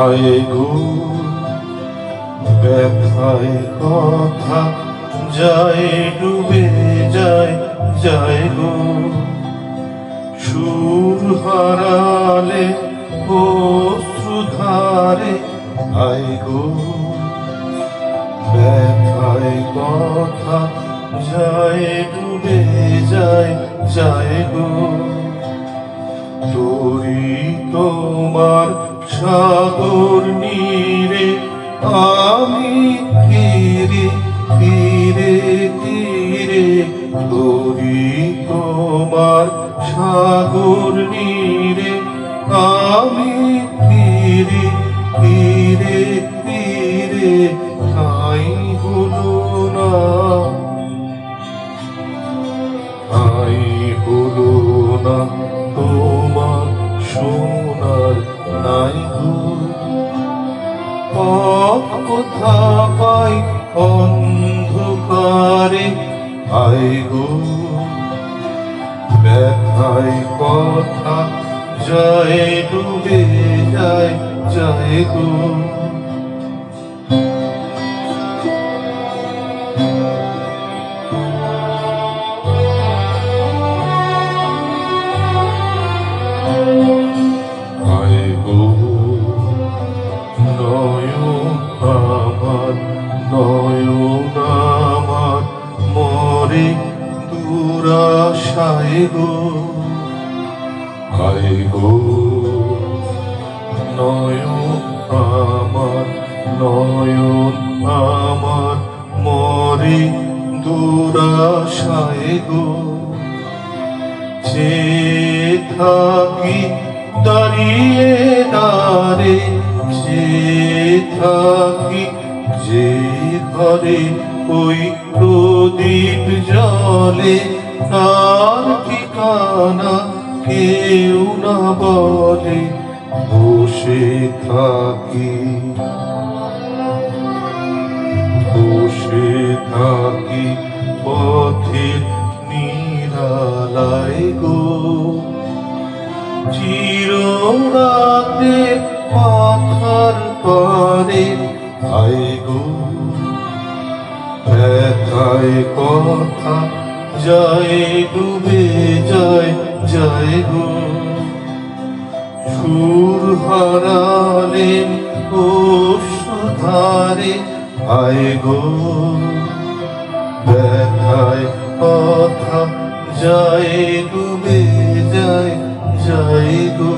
আয়ে গো ব্যথায় কথা যায় ডুবে যায় যায় গো সুর হারালে অশ্রুধারে আয়ে গো ব্যথায় কথা যায় ডুবে যায় যায় গো তোরি তোমার সাগর নীরে আমি ফিরে ফিরে ফিরে তোরি তোমার সাগর নীরে আমি ফিরে ফিরে ফিরে ঠাই হলো না ঠাই হলো না তোমার সোনার নাই গো পথ কোথা পাই অন্ধকারে আয় গো ব্যথায় কথা যায় ডুবে যায় যায় গো আয় গো নয়ন আমার মরে দুরাশায় গো আয় গো নয়ন আমার মরে দুরাশায় গো যে থাকি দাঁড়িয়ে দাঁড়ে যে থাকি যে ঘরে ওই প্রদীপ জলে তার ঠিকানা কেউ না বলে বসে থাকি বসে থাকি পথের নিরালায় গো চিররাতে পাথার পারে আয় গো ব্যথায় কথা যায় ডুবে যায় যায় গো সুর হারালেন অশ্রুধারে আয় গো ব্যথায় কথা যায় ডুবে যায় যায় গো